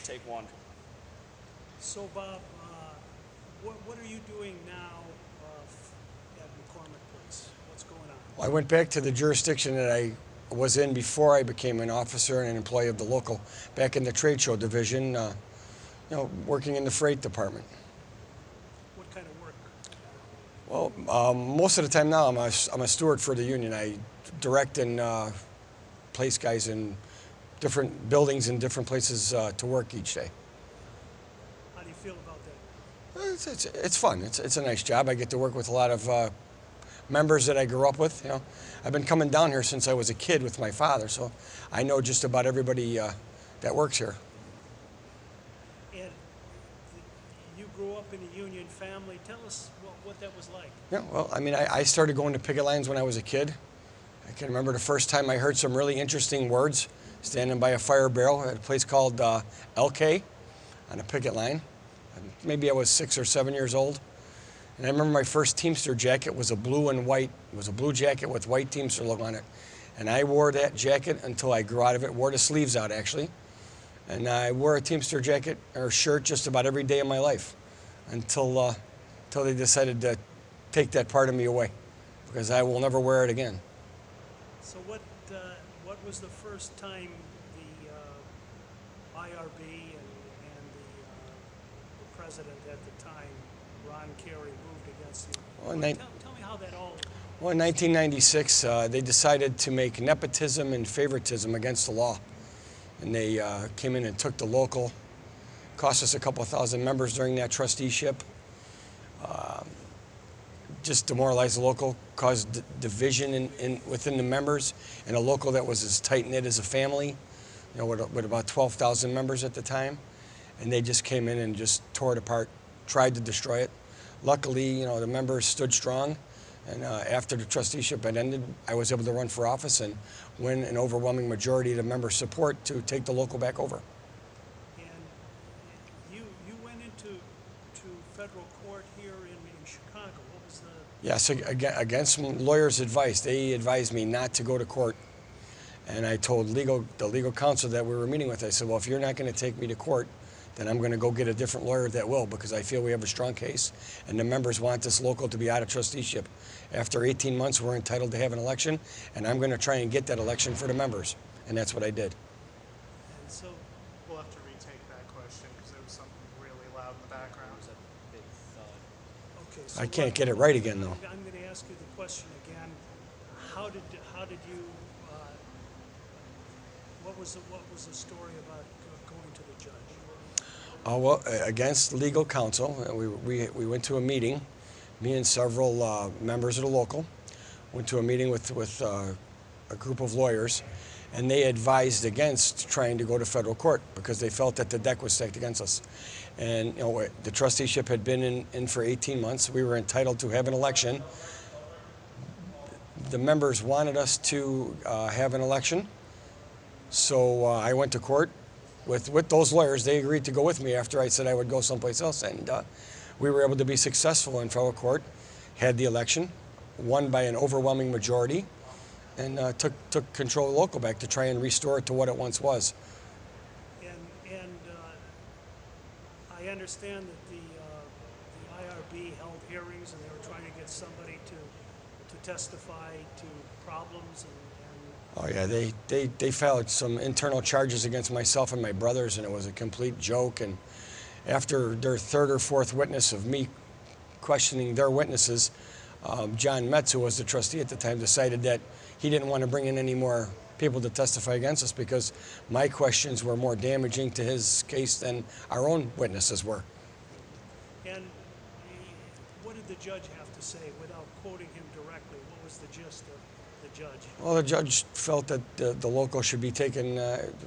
take one. So Bob, what are you doing now at McCormick Place? What's going on? Well, I went back to the jurisdiction that I was in before I became an officer and an employee of the local, back in the trade show division, working in the freight department. What kind of work? Well, most of the time now I'm a steward for the union. I direct and place guys in different buildings and different places to work each day. How do you feel about that? It's fun. It's a nice job. I get to work with a lot of members that I grew up with. I've been coming down here since I was a kid with my father, so I know just about everybody that works here. And you grew up in a union family. Tell us what that was like. Yeah, well, I mean, I started going to picket lines when I was a kid. I can remember the first time I heard some really interesting words standing by a fire barrel at a place called LK on a picket line. Maybe I was 6 or 7 years old. And I remember my first Teamster jacket was a blue and white. It was a blue jacket with white Teamster logo on it. And I wore that jacket until I grew out of it, wore the sleeves out actually. And I wore a Teamster jacket or shirt just about every day of my life until they decided to take that part of me away, because I will never wear it again. So what was the first time the IRB and the president at the time, Ron Carey, moved against you? Well, tell me how that all... Well, in 1996, they decided to make nepotism and favoritism against the law. And they came in and took the local, cost us a couple thousand members during that trusteeship. Just demoralized the local, caused division within the members, and a local that was as tight-knit as a family, with about 12,000 members at the time. And they just came in and just tore it apart, tried to destroy it. Luckily, the members stood strong, and after the trusteeship had ended, I was able to run for office and win an overwhelming majority of the member support to take the local back over. And you went into federal court here in Chicago. What was the... Yes, against lawyers' advice. They advised me not to go to court. And I told the legal counsel that we were meeting with, I said, well, if you're not going to take me to court, then I'm going to go get a different lawyer that will, because I feel we have a strong case, and the members want this local to be out of trusteeship. After 18 months, we're entitled to have an election, and I'm going to try and get that election for the members, and that's what I did. And so we'll have to retake that question because there was something really loud in the background. okay, so I can't get it right again, though. I'm going to ask you the question again. How did you? What was the story about going to the judge? Well, against legal counsel, we went to a meeting. Me and several members of the local went to a meeting with a group of lawyers, and they advised against trying to go to federal court because they felt that the deck was stacked against us. And the trusteeship had been in for 18 months. We were entitled to have an election. The members wanted us to have an election, so I went to court with those lawyers. They agreed to go with me after I said I would go someplace else, and we were able to be successful in federal court, had the election, won by an overwhelming majority, and took control of the local back to try and restore it to what it once was. And I understand that the IRB held hearings and they were trying to get somebody to testify to problems and Oh yeah, they filed some internal charges against myself and my brothers, and it was a complete joke. And after their third or fourth witness of me questioning their witnesses, John Metz, who was the trustee at the time, decided that he didn't want to bring in any more people to testify against us because my questions were more damaging to his case than our own witnesses were. And what did the judge have to say without quoting him directly? What was the gist of the judge? Well, the judge felt that the local should be taken,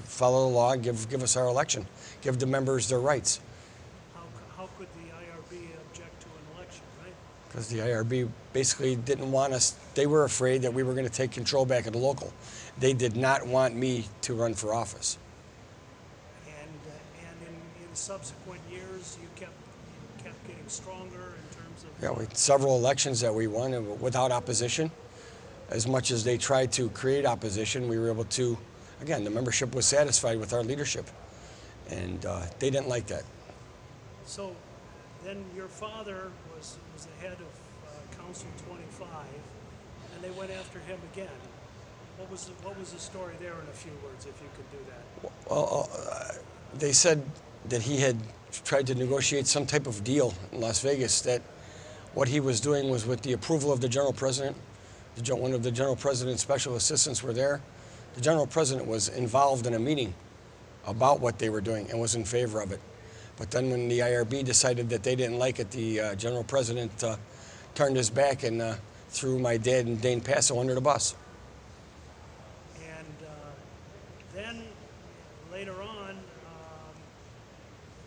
follow the law, give us our election, give the members their rights. How could the IRB object to an election, right? Because the IRB basically didn't want us, they were afraid that we were going to take control back of the local. They did not want me to run for office. And in subsequent years, you kept getting stronger in terms of... Yeah, we had several elections that we won without opposition. As much as they tried to create opposition, we were able to, again, the membership was satisfied with our leadership. and they didn't like that. So then your father was the head of Council 25, and they went after him again. What was the story there in a few words, if you could do that? Well, they said that he had tried to negotiate some type of deal in Las Vegas, that what he was doing was with the approval of the general president. One of the general president's special assistants were there. The general president was involved in a meeting about what they were doing and was in favor of it. But then when the IRB decided that they didn't like it, the general president turned his back and threw my dad and Dane Passo under the bus. And then later on,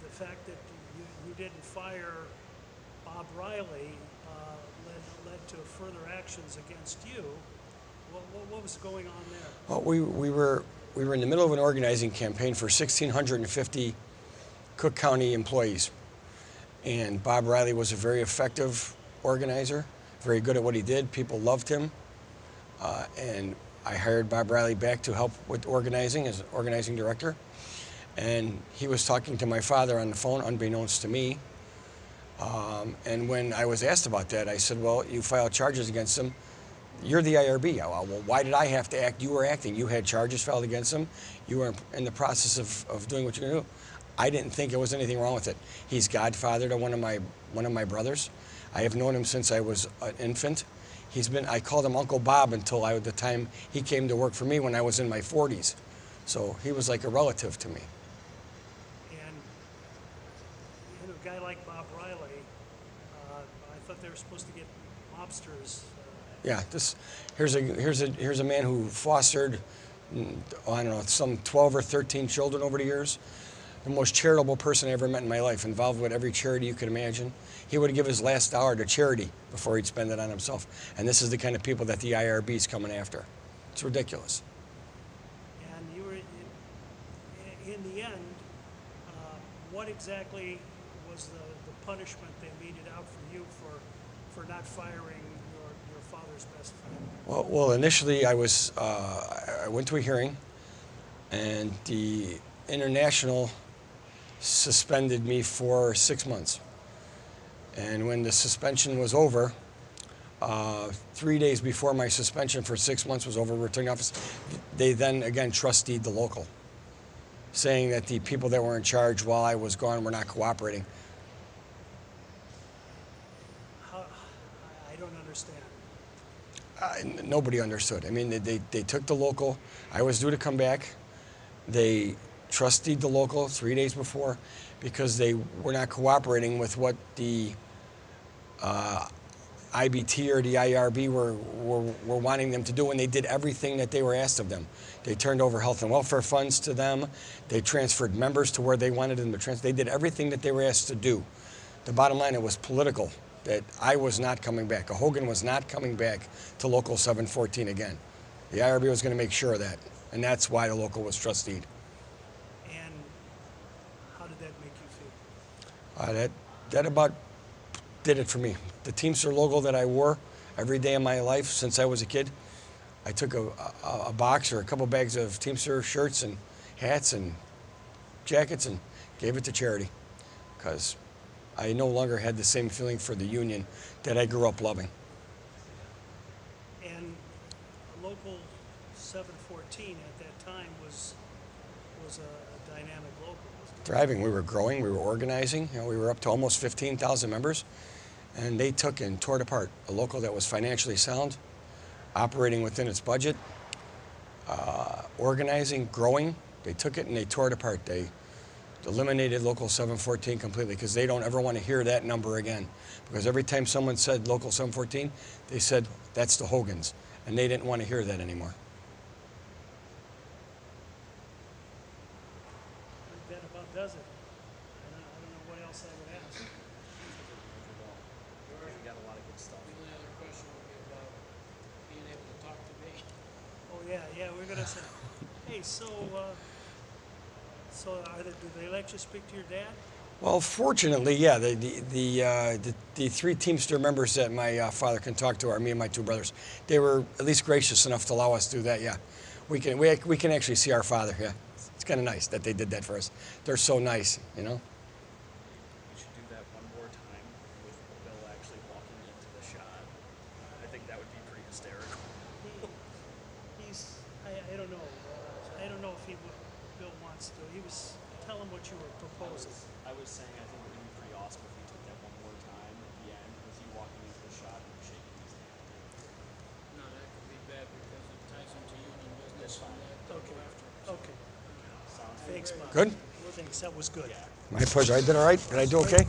the fact that you didn't fire Bob Riley led to further actions against you. What was going on there? Well, we were in the middle of an organizing campaign for 1,650 Cook County employees, and Bob Riley was a very effective organizer, very good at what he did. People loved him, and I hired Bob Riley back to help with organizing as organizing director. And he was talking to my father on the phone, unbeknownst to me. And when I was asked about that, I said, well, you filed charges against him. You're the IRB. Well, why did I have to act? You were acting. You had charges filed against him. You were in the process of doing what you're going to do. I didn't think there was anything wrong with it. He's godfather to one of my brothers. I have known him since I was an infant. I called him Uncle Bob until the time he came to work for me when I was in my 40s. So he was like a relative to me. And a guy like Bob Riley, I thought they were supposed to get mobsters. Yeah, here's a man who fostered, I don't know, some 12 or 13 children over the years. The most charitable person I ever met in my life, involved with every charity you could imagine. He would give his last dollar to charity before he'd spend it on himself. And this is the kind of people that the IRB is coming after. It's ridiculous. And you were, in the end, what exactly was the punishment they meted out for you for not firing your father's best friend? Well, initially I went to a hearing, and the International suspended me for 6 months. And when the suspension was over, 3 days before my suspension for 6 months was over, returning office, they then again trusteed the local, saying that the people that were in charge while I was gone were not cooperating. I don't understand. Nobody understood. I mean, they took the local. I was due to come back. They trusteed the local 3 days before because they were not cooperating with what the IBT or the IRB were wanting them to do, and they did everything that they were asked of them. They turned over health and welfare funds to them. They transferred members to where they wanted them to transfer. They did everything that they were asked to do. The bottom line, it was political, that I was not coming back. Hogan was not coming back to Local 714 again. The IRB was going to make sure of that, and that's why the local was trusteed. And how did that make you feel? That about did it for me. The Teamster logo that I wore every day of my life since I was a kid, I took a box or a couple bags of Teamster shirts and hats and jackets and gave it to charity, because I no longer had the same feeling for the union that I grew up loving. And Local 714 at that time was a dynamic local. Thriving. We were growing. We were organizing. We were up to almost 15,000 members, and they took and tore it apart. A local that was financially sound, operating within its budget, organizing, growing. They took it and they tore it apart. They eliminated Local 714 completely, because they don't ever want to hear that number again. Because every time someone said Local 714, they said, that's the Hogans. And they didn't want to hear that anymore. I think that about does it. I don't know what else I would ask. You got a lot of good stuff. The only other question would be about being able to talk to me. Oh yeah, we're gonna say, hey, so do they let you speak to your dad? Well, fortunately, yeah. The three Teamster members that my father can talk to are me and my two brothers. They were at least gracious enough to allow us to do that. Yeah, we can actually see our father. Yeah, it's kind of nice that they did that for us. They're so nice, you know. We should do that one more time with Bill actually walking into the shot. I think that would be pretty hysterical. I don't know. I don't know if Bill wants to. Tell him what you were proposing. I was saying I think it would be pretty awesome if we took that one more time at the end with you walking into the shot and shaking his hand. No, that could be bad because it ties into union business and that they'll go after. Okay. Sounds Thanks, Bob. Good? Thanks. That was good. My pleasure. I did all right. Did I do okay?